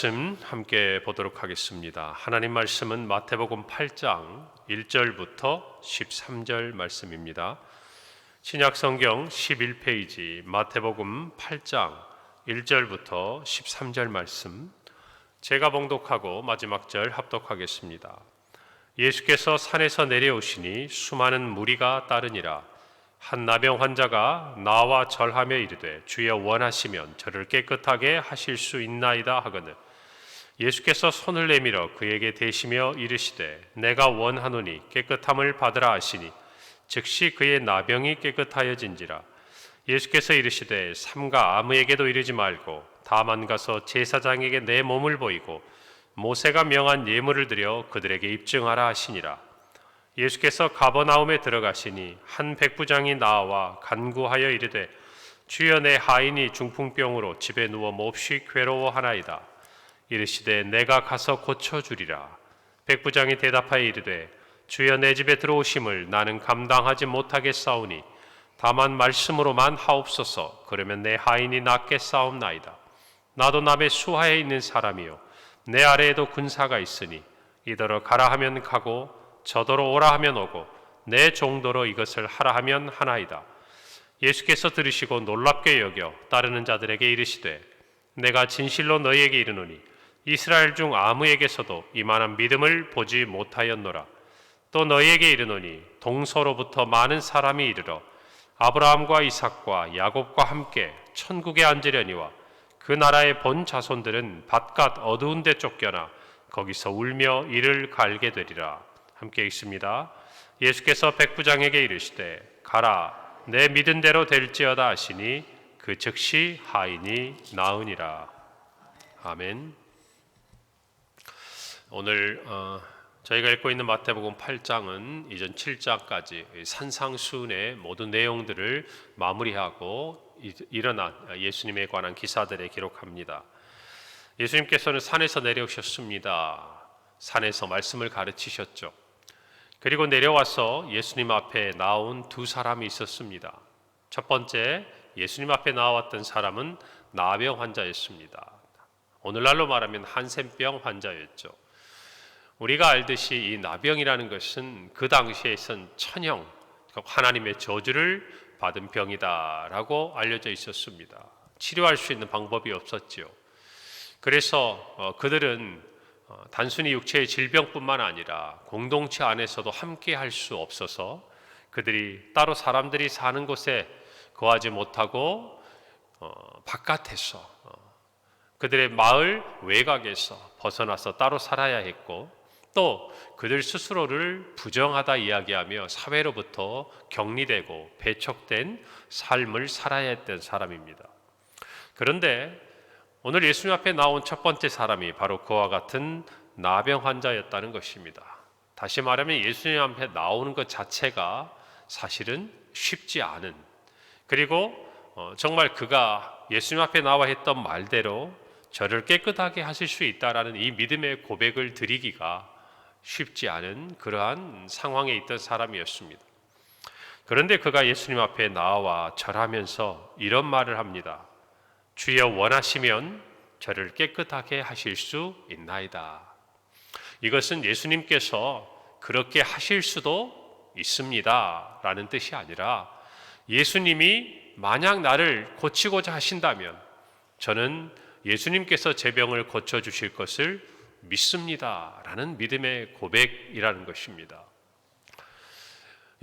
말씀 함께 보도록 하겠습니다. 하나님 말씀은 마태복음 8장 1절부터 13절 말씀입니다. 신약성경 11페이지 마태복음 8장 1절부터 13절 말씀, 제가 봉독하고 마지막 절 합독하겠습니다. 예수께서 산에서 내려오시니 수많은 무리가 따르니라. 한 나병 환자가 나와 절하며 이르되 주여 원하시면 저를 깨끗하게 하실 수 있나이다 하거늘 예수께서 손을 내밀어 그에게 대시며 이르시되 내가 원하노니 깨끗함을 받으라 하시니 즉시 그의 나병이 깨끗하여진지라. 예수께서 이르시되 삼가 아무에게도 이르지 말고 다만 가서 제사장에게 내 몸을 보이고 모세가 명한 예물을 드려 그들에게 입증하라 하시니라. 예수께서 가버나움에 들어가시니 한 백부장이 나와 간구하여 이르되 주여 내 하인이 중풍병으로 집에 누워 몹시 괴로워하나이다. 이르시되 내가 가서 고쳐주리라. 백부장이 대답하여 이르되 주여 내 집에 들어오심을 나는 감당하지 못하겠사오니 다만 말씀으로만 하옵소서. 그러면 내 하인이 낫겠사옵나이다. 나도 남의 수하에 있는 사람이요 내 아래에도 군사가 있으니 이더러 가라 하면 가고 저더러 오라 하면 오고 내 정도로 이것을 하라 하면 하나이다. 예수께서 들으시고 놀랍게 여겨 따르는 자들에게 이르시되 내가 진실로 너희에게 이르노니 이스라엘 중 아무에게서도 이만한 믿음을 보지 못하였노라. 또 너희에게 이르노니 동서로부터 많은 사람이 이르러 아브라함과 이삭과 야곱과 함께 천국에 앉으려니와 그 나라의 본 자손들은 바깥 어두운 데 쫓겨나 거기서 울며 이를 갈게 되리라. 함께 읽습니다. 예수께서 백부장에게 이르시되 가라 내 믿은 대로 될지어다 하시니 그 즉시 하인이 나으니라. 아멘. 오늘 저희가 읽고 있는 마태복음 8장은 이전 7장까지 산상수훈의 모든 내용들을 마무리하고 일어난 예수님에 관한 기사들을 기록합니다. 예수님께서는 산에서 내려오셨습니다. 산에서 말씀을 가르치셨죠. 그리고 내려와서 예수님 앞에 나온 두 사람이 있었습니다. 첫 번째, 예수님 앞에 나왔던 사람은 나병 환자였습니다. 오늘날로 말하면 한센병 환자였죠. 우리가 알듯이 이 나병이라는 것은 그 당시에선 천형, 하나님의 저주를 받은 병이다라고 알려져 있었습니다. 치료할 수 있는 방법이 없었지요. 그래서 그들은 단순히 육체의 질병뿐만 아니라 공동체 안에서도 함께 할 수 없어서 그들이 따로 사람들이 사는 곳에 거하지 못하고 바깥에서 그들의 마을 외곽에서 벗어나서 따로 살아야 했고, 또 그들 스스로를 부정하다 이야기하며 사회로부터 격리되고 배척된 삶을 살아야 했던 사람입니다. 그런데 오늘 예수님 앞에 나온 첫 번째 사람이 바로 그와 같은 나병 환자였다는 것입니다. 다시 말하면 예수님 앞에 나오는 것 자체가 사실은 쉽지 않은, 그리고 정말 그가 예수님 앞에 나와 했던 말대로 저를 깨끗하게 하실 수 있다라는 이 믿음의 고백을 드리기가 쉽지 않은 그러한 상황에 있던 사람이었습니다. 그런데 그가 예수님 앞에 나와 절하면서 이런 말을 합니다. 주여 원하시면 저를 깨끗하게 하실 수 있나이다. 이것은 예수님께서 그렇게 하실 수도 있습니다 라는 뜻이 아니라, 예수님이 만약 나를 고치고자 하신다면 저는 예수님께서 제 병을 고쳐주실 것을 믿습니다 라는 믿음의 고백이라는 것입니다.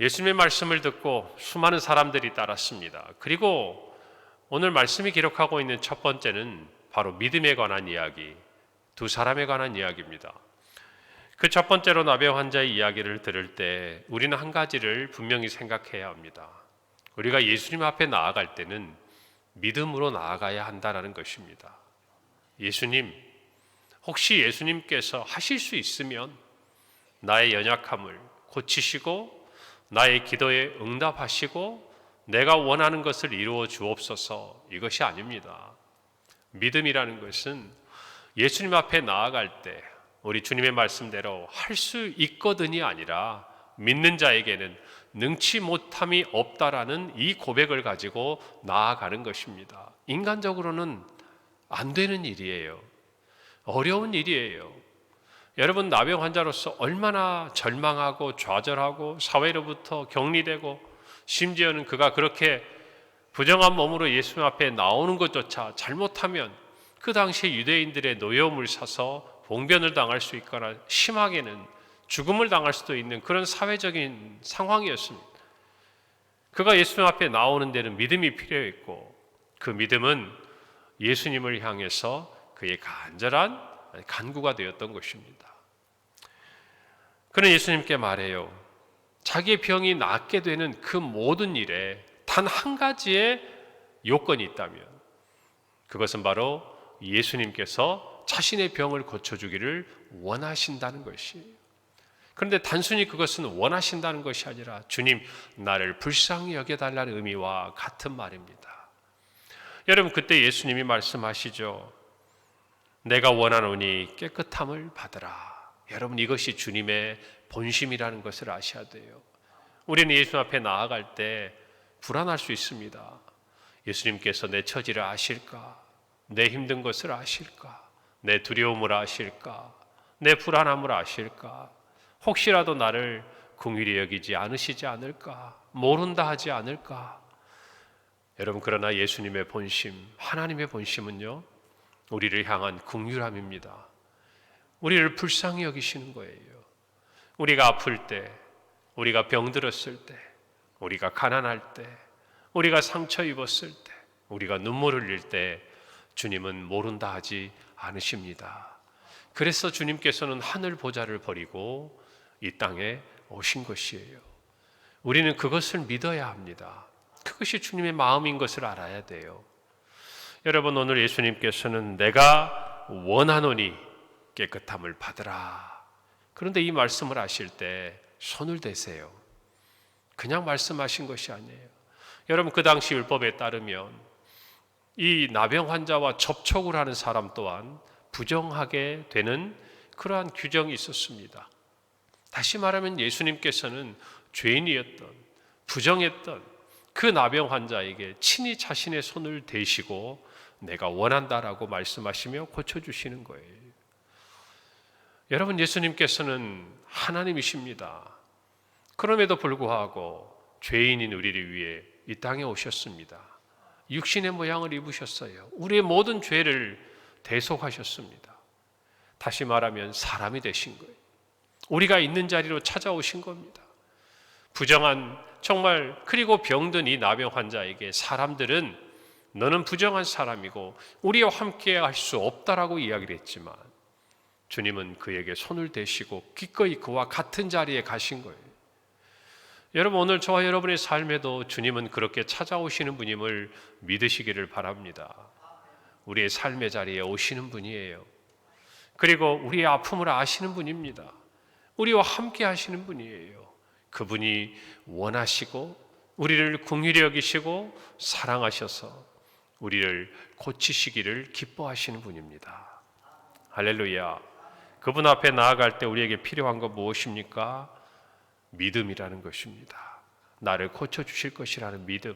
예수님의 말씀을 듣고 수많은 사람들이 따랐습니다. 그리고 오늘 말씀이 기록하고 있는 첫 번째는 바로 믿음에 관한 이야기, 두 사람에 관한 이야기입니다. 그 첫 번째로 나병 환자의 이야기를 들을 때 우리는 한 가지를 분명히 생각해야 합니다. 우리가 예수님 앞에 나아갈 때는 믿음으로 나아가야 한다는 것입니다. 예수님, 혹시 예수님께서 하실 수 있으면 나의 연약함을 고치시고 나의 기도에 응답하시고 내가 원하는 것을 이루어 주옵소서, 이것이 아닙니다. 믿음이라는 것은 예수님 앞에 나아갈 때 우리 주님의 말씀대로 할 수 있거든이 아니라 믿는 자에게는 능치 못함이 없다라는 이 고백을 가지고 나아가는 것입니다. 인간적으로는 안 되는 일이에요. 어려운 일이에요. 여러분, 나병 환자로서 얼마나 절망하고 좌절하고 사회로부터 격리되고, 심지어는 그가 그렇게 부정한 몸으로 예수님 앞에 나오는 것조차 잘못하면 그 당시에 유대인들의 노여움을 사서 봉변을 당할 수 있거나 심하게는 죽음을 당할 수도 있는 그런 사회적인 상황이었습니다. 그가 예수님 앞에 나오는 데는 믿음이 필요했고, 그 믿음은 예수님을 향해서 그의 간절한 간구가 되었던 것입니다. 그는 예수님께 말해요. 자기의 병이 낫게 되는 그 모든 일에 단 한 가지의 요건이 있다면, 그것은 바로 예수님께서 자신의 병을 고쳐주기를 원하신다는 것이에요. 그런데 단순히 그것은 원하신다는 것이 아니라 주님, 나를 불쌍히 여겨달라는 의미와 같은 말입니다. 여러분, 그때 예수님이 말씀하시죠. 내가 원하노니 깨끗함을 받으라. 여러분, 이것이 주님의 본심이라는 것을 아셔야 돼요. 우리는 예수 앞에 나아갈 때 불안할 수 있습니다. 예수님께서 내 처지를 아실까? 내 힘든 것을 아실까? 내 두려움을 아실까? 내 불안함을 아실까? 혹시라도 나를 긍휼히 여기지 않으시지 않을까? 모른다 하지 않을까? 여러분, 그러나 예수님의 본심, 하나님의 본심은요, 우리를 향한 긍휼함입니다. 우리를 불쌍히 여기시는 거예요. 우리가 아플 때, 우리가 병들었을 때, 우리가 가난할 때, 우리가 상처 입었을 때, 우리가 눈물 흘릴 때 주님은 모른다 하지 않으십니다. 그래서 주님께서는 하늘 보좌를 버리고 이 땅에 오신 것이에요. 우리는 그것을 믿어야 합니다. 그것이 주님의 마음인 것을 알아야 돼요. 여러분, 오늘 예수님께서는 내가 원하노니 깨끗함을 받으라. 그런데 이 말씀을 하실 때 손을 대세요. 그냥 말씀하신 것이 아니에요. 여러분, 그 당시 율법에 따르면 이 나병 환자와 접촉을 하는 사람 또한 부정하게 되는 그러한 규정이 있었습니다. 다시 말하면 예수님께서는 죄인이었던, 부정했던 그 나병 환자에게 친히 자신의 손을 대시고 내가 원한다라고 말씀하시며 고쳐주시는 거예요. 여러분, 예수님께서는 하나님이십니다. 그럼에도 불구하고 죄인인 우리를 위해 이 땅에 오셨습니다. 육신의 모양을 입으셨어요. 우리의 모든 죄를 대속하셨습니다. 다시 말하면 사람이 되신 거예요. 우리가 있는 자리로 찾아오신 겁니다. 부정한, 정말 그리고 병든 이 나병 환자에게 사람들은 너는 부정한 사람이고 우리와 함께 할 수 없다라고 이야기를 했지만 주님은 그에게 손을 대시고 기꺼이 그와 같은 자리에 가신 거예요. 여러분, 오늘 저와 여러분의 삶에도 주님은 그렇게 찾아오시는 분임을 믿으시기를 바랍니다. 우리의 삶의 자리에 오시는 분이에요. 그리고 우리의 아픔을 아시는 분입니다. 우리와 함께 하시는 분이에요. 그분이 원하시고 우리를 긍휼히 여기시고 사랑하셔서 우리를 고치시기를 기뻐하시는 분입니다. 할렐루야. 그분 앞에 나아갈 때 우리에게 필요한 건 무엇입니까? 믿음이라는 것입니다. 나를 고쳐주실 것이라는 믿음.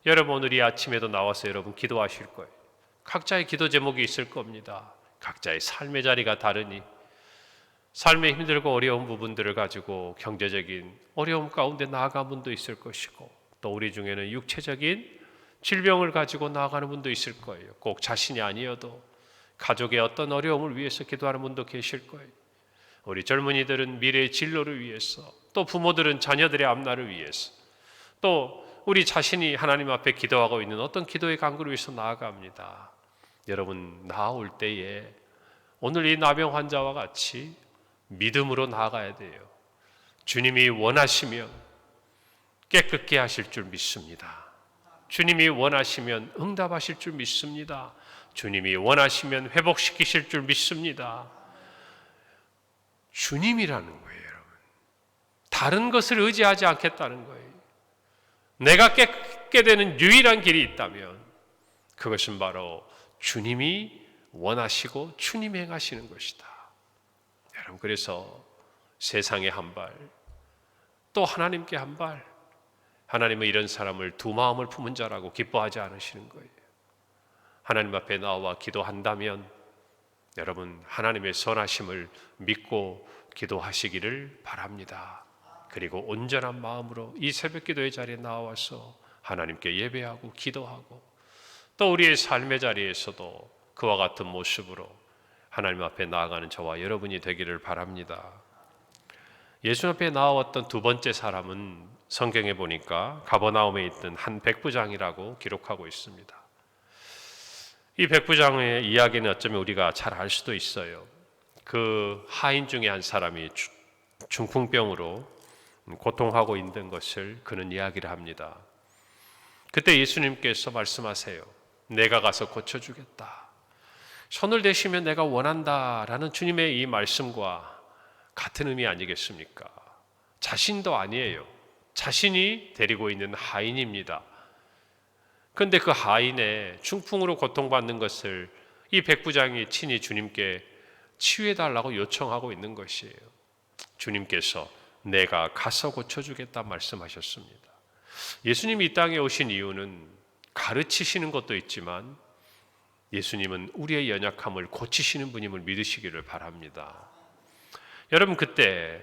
여러분, 오늘 이 아침에도 나와서 여러분 기도하실 거예요. 각자의 기도 제목이 있을 겁니다. 각자의 삶의 자리가 다르니 삶의 힘들고 어려운 부분들을 가지고 경제적인 어려움 가운데 나아간 분도 있을 것이고, 또 우리 중에는 육체적인 질병을 가지고 나아가는 분도 있을 거예요. 꼭 자신이 아니어도 가족의 어떤 어려움을 위해서 기도하는 분도 계실 거예요. 우리 젊은이들은 미래의 진로를 위해서, 또 부모들은 자녀들의 앞날을 위해서, 또 우리 자신이 하나님 앞에 기도하고 있는 어떤 기도의 간구를 위해서 나아갑니다. 여러분, 나아올 때에 오늘 이 나병 환자와 같이 믿음으로 나아가야 돼요. 주님이 원하시면 깨끗게 하실 줄 믿습니다. 주님이 원하시면 응답하실 줄 믿습니다. 주님이 원하시면 회복시키실 줄 믿습니다. 주님이라는 거예요, 여러분. 다른 것을 의지하지 않겠다는 거예요. 내가 깨끗게 되는 유일한 길이 있다면 그것은 바로 주님이 원하시고 주님이 행하시는 것이다. 여러분, 그래서 세상에 한 발, 또 하나님께 한 발, 하나님은 이런 사람을 두 마음을 품은 자라고 기뻐하지 않으시는 거예요. 하나님 앞에 나와 기도한다면 여러분 하나님의 선하심을 믿고 기도하시기를 바랍니다. 그리고 온전한 마음으로 이 새벽기도의 자리에 나와서 하나님께 예배하고 기도하고 또 우리의 삶의 자리에서도 그와 같은 모습으로 하나님 앞에 나아가는 저와 여러분이 되기를 바랍니다. 예수 앞에 나왔던 두 번째 사람은 성경에 보니까 가버나움에 있던 한 백부장이라고 기록하고 있습니다. 이 백부장의 이야기는 어쩌면 우리가 잘 알 수도 있어요. 그 하인 중에 한 사람이 중풍병으로 고통하고 있는 것을 그는 이야기를 합니다. 그때 예수님께서 말씀하세요. 내가 가서 고쳐주겠다. 손을 대시면 내가 원한다라는 주님의 이 말씀과 같은 의미 아니겠습니까? 자신도 아니에요. 자신이 데리고 있는 하인입니다. 그런데 그 하인의 중풍으로 고통받는 것을 이 백부장이 친히 주님께 치유해달라고 요청하고 있는 것이에요. 주님께서 내가 가서 고쳐주겠다 말씀하셨습니다. 예수님이 이 땅에 오신 이유는 가르치시는 것도 있지만 예수님은 우리의 연약함을 고치시는 분임을 믿으시기를 바랍니다. 여러분 그때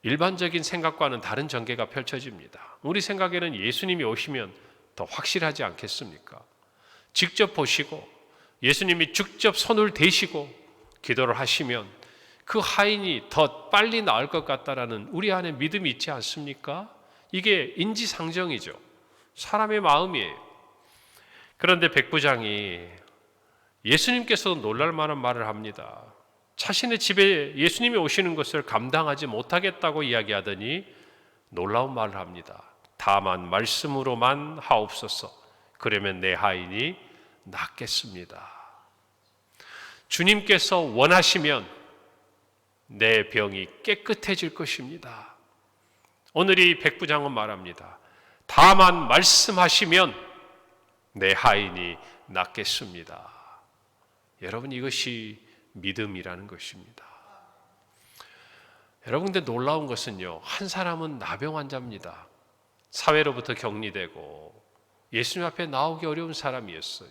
일반적인 생각과는 다른 전개가 펼쳐집니다. 우리 생각에는 예수님이 오시면 더 확실하지 않겠습니까? 직접 보시고 예수님이 직접 손을 대시고 기도를 하시면 그 하인이 더 빨리 나을 것 같다라는 우리 안에 믿음이 있지 않습니까? 이게 인지상정이죠. 사람의 마음이에요. 그런데 백부장이 예수님께서도 놀랄 만한 말을 합니다. 자신의 집에 예수님이 오시는 것을 감당하지 못하겠다고 이야기하더니 놀라운 말을 합니다. 다만 말씀으로만 하옵소서. 그러면 내 하인이 낫겠습니다. 주님께서 원하시면 내 병이 깨끗해질 것입니다. 오늘 이 백부장은 말합니다. 다만 말씀하시면 내 하인이 낫겠습니다. 여러분 이것이 믿음이라는 것입니다. 여러분 근데 놀라운 것은요, 한 사람은 나병 환자입니다. 사회로부터 격리되고 예수님 앞에 나오기 어려운 사람이었어요.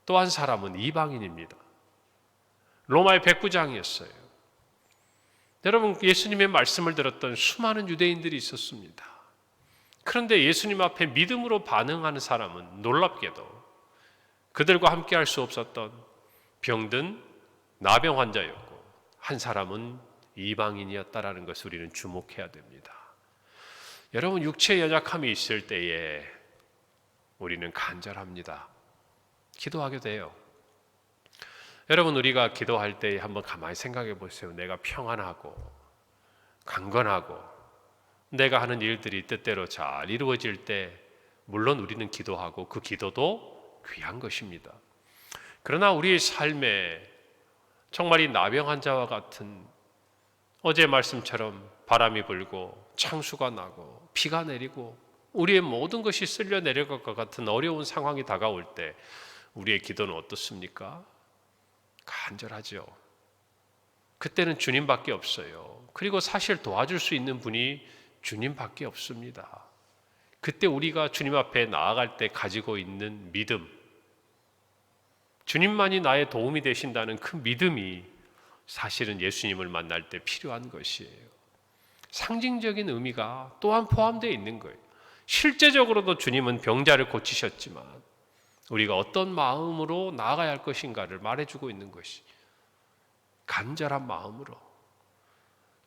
또 한 사람은 이방인입니다. 로마의 백부장이었어요. 여러분 예수님의 말씀을 들었던 수많은 유대인들이 있었습니다. 그런데 예수님 앞에 믿음으로 반응하는 사람은 놀랍게도 그들과 함께 할 수 없었던 병든 나병 환자였고 한 사람은 이방인이었다라는 것을 우리는 주목해야 됩니다. 여러분 육체의 연약함이 있을 때에 우리는 간절합니다. 기도하게 돼요. 여러분 우리가 기도할 때 한번 가만히 생각해 보세요. 내가 평안하고 강건하고 내가 하는 일들이 뜻대로 잘 이루어질 때 물론 우리는 기도하고 그 기도도 귀한 것입니다. 그러나 우리의 삶에 정말 이 나병 환자와 같은 어제 말씀처럼 바람이 불고 창수가 나고 비가 내리고 우리의 모든 것이 쓸려 내려갈 것 같은 어려운 상황이 다가올 때 우리의 기도는 어떻습니까? 간절하죠. 그때는 주님밖에 없어요. 그리고 사실 도와줄 수 있는 분이 주님밖에 없습니다. 그때 우리가 주님 앞에 나아갈 때 가지고 있는 믿음, 주님만이 나의 도움이 되신다는 그 믿음이 사실은 예수님을 만날 때 필요한 것이에요. 상징적인 의미가 또한 포함되어 있는 거예요. 실제적으로도 주님은 병자를 고치셨지만 우리가 어떤 마음으로 나아가야 할 것인가를 말해주고 있는 것이 간절한 마음으로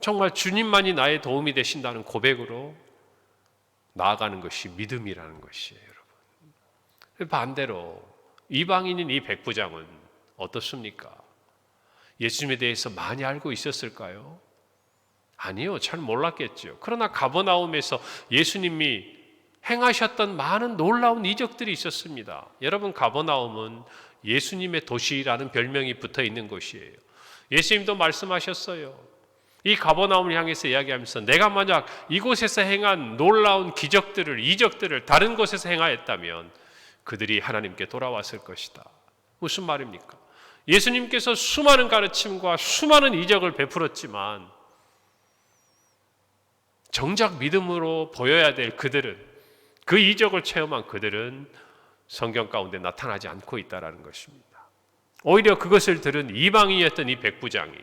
정말 주님만이 나의 도움이 되신다는 고백으로 나아가는 것이 믿음이라는 것이에요, 여러분. 반대로 이방인인 이 백부장은 어떻습니까? 예수님에 대해서 많이 알고 있었을까요? 아니요, 잘 몰랐겠죠. 그러나 가버나움에서 예수님이 행하셨던 많은 놀라운 이적들이 있었습니다. 여러분 가버나움은 예수님의 도시라는 별명이 붙어 있는 곳이에요. 예수님도 말씀하셨어요. 이 가버나움을 향해서 이야기하면서 내가 만약 이곳에서 행한 놀라운 기적들을 이적들을 다른 곳에서 행하였다면 그들이 하나님께 돌아왔을 것이다. 무슨 말입니까? 예수님께서 수많은 가르침과 수많은 이적을 베풀었지만 정작 믿음으로 보여야 될 그들은 그 이적을 체험한 그들은 성경 가운데 나타나지 않고 있다는 것입니다. 오히려 그것을 들은 이방인이었던 이 백부장이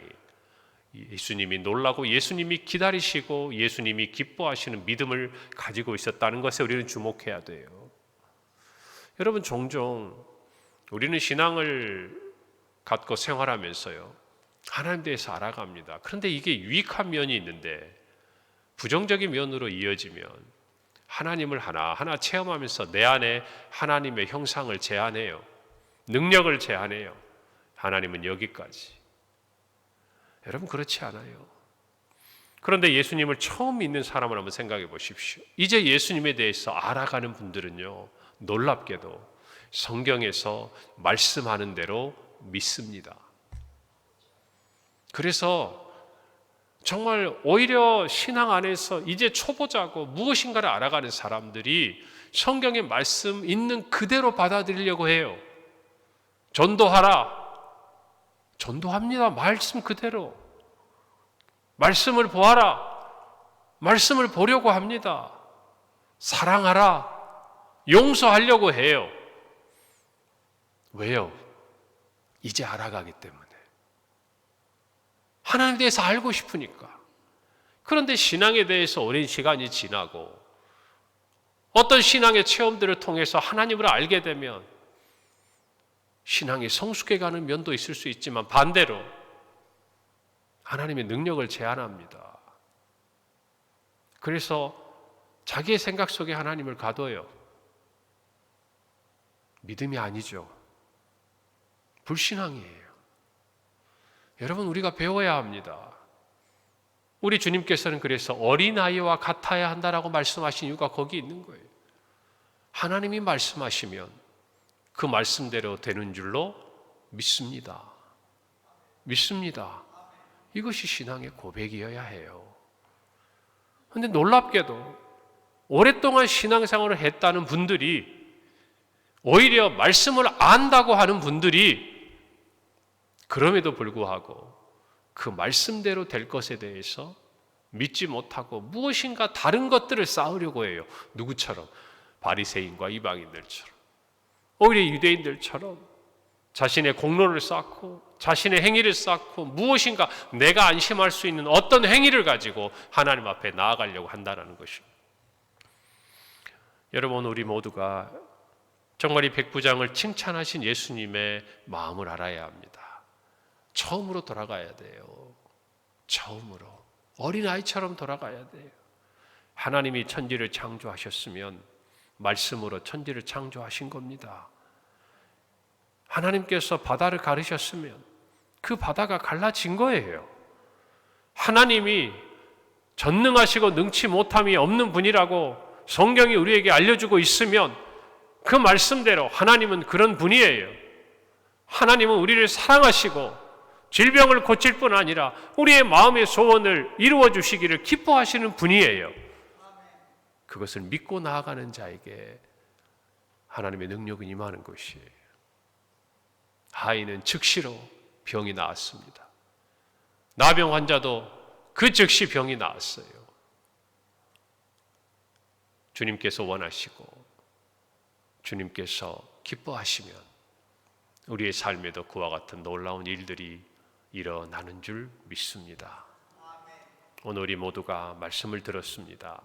예수님이 놀라고 예수님이 기다리시고 예수님이 기뻐하시는 믿음을 가지고 있었다는 것에 우리는 주목해야 돼요. 여러분, 종종 우리는 신앙을 갖고 생활하면서요, 하나님에 대해서 알아갑니다. 그런데 이게 유익한 면이 있는데 부정적인 면으로 이어지면 하나님을 하나하나 체험하면서 내 안에 하나님의 형상을 제한해요. 능력을 제한해요. 하나님은 여기까지. 여러분, 그렇지 않아요. 그런데 예수님을 처음 믿는 사람을 한번 생각해 보십시오. 이제 예수님에 대해서 알아가는 분들은요, 놀랍게도 성경에서 말씀하는 대로 믿습니다. 그래서 정말 오히려 신앙 안에서 이제 초보자고 무엇인가를 알아가는 사람들이 성경의 말씀 있는 그대로 받아들이려고 해요. 전도하라. 전도합니다. 말씀 그대로. 말씀을 보아라. 말씀을 보려고 합니다. 사랑하라. 용서하려고 해요. 왜요? 이제 알아가기 때문에. 하나님에 대해서 알고 싶으니까. 그런데 신앙에 대해서 오랜 시간이 지나고 어떤 신앙의 체험들을 통해서 하나님을 알게 되면 신앙이 성숙해가는 면도 있을 수 있지만 반대로 하나님의 능력을 제한합니다. 그래서 자기의 생각 속에 하나님을 가둬요. 믿음이 아니죠. 불신앙이에요. 여러분, 우리가 배워야 합니다. 우리 주님께서는 그래서 어린아이와 같아야 한다라고 말씀하신 이유가 거기 있는 거예요. 하나님이 말씀하시면 그 말씀대로 되는 줄로 믿습니다. 믿습니다. 이것이 신앙의 고백이어야 해요. 그런데 놀랍게도 오랫동안 신앙생활을 했다는 분들이 오히려 말씀을 안다고 하는 분들이 그럼에도 불구하고 그 말씀대로 될 것에 대해서 믿지 못하고 무엇인가 다른 것들을 쌓으려고 해요. 누구처럼? 바리새인과 이방인들처럼. 오히려 유대인들처럼 자신의 공로를 쌓고 자신의 행위를 쌓고 무엇인가 내가 안심할 수 있는 어떤 행위를 가지고 하나님 앞에 나아가려고 한다는 것입니다. 여러분, 우리 모두가 정말 이 백부장을 칭찬하신 예수님의 마음을 알아야 합니다. 처음으로 돌아가야 돼요. 처음으로. 어린아이처럼 돌아가야 돼요. 하나님이 천지를 창조하셨으면 말씀으로 천지를 창조하신 겁니다. 하나님께서 바다를 가르셨으면 그 바다가 갈라진 거예요. 하나님이 전능하시고 능치 못함이 없는 분이라고 성경이 우리에게 알려주고 있으면 그 말씀대로 하나님은 그런 분이에요. 하나님은 우리를 사랑하시고 질병을 고칠 뿐 아니라 우리의 마음의 소원을 이루어 주시기를 기뻐하시는 분이에요. 그것을 믿고 나아가는 자에게 하나님의 능력은 임하는 것이에요. 아이는 즉시로 병이 나았습니다. 나병 환자도 그 즉시 병이 나았어요. 주님께서 원하시고 주님께서 기뻐하시면 우리의 삶에도 그와 같은 놀라운 일들이 일어나는 줄 믿습니다. 오늘 우리 모두가 말씀을 들었습니다.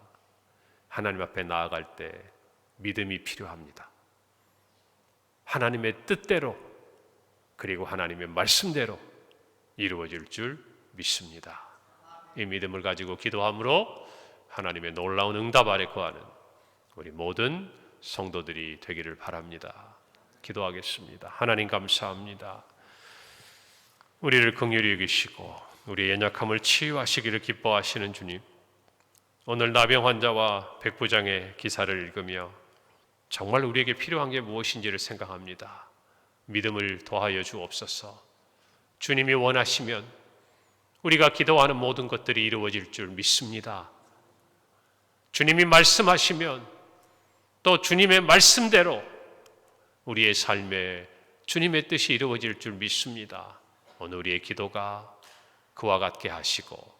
하나님 앞에 나아갈 때 믿음이 필요합니다. 하나님의 뜻대로 그리고 하나님의 말씀대로 이루어질 줄 믿습니다. 이 믿음을 가지고 기도함으로 하나님의 놀라운 응답 아래 거하는 우리 모든 성도들이 되기를 바랍니다. 기도하겠습니다. 하나님 감사합니다. 우리를 긍휼히 여기시고 우리의 연약함을 치유하시기를 기뻐하시는 주님, 오늘 나병 환자와 백부장의 기사를 읽으며 정말 우리에게 필요한 게 무엇인지를 생각합니다. 믿음을 더하여 주옵소서. 주님이 원하시면 우리가 기도하는 모든 것들이 이루어질 줄 믿습니다. 주님이 말씀하시면 또 주님의 말씀대로 우리의 삶에 주님의 뜻이 이루어질 줄 믿습니다. 오늘 우리의 기도가 그와 같게 하시고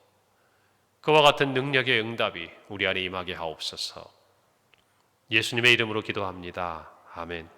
그와 같은 능력의 응답이 우리 안에 임하게 하옵소서. 예수님의 이름으로 기도합니다. 아멘.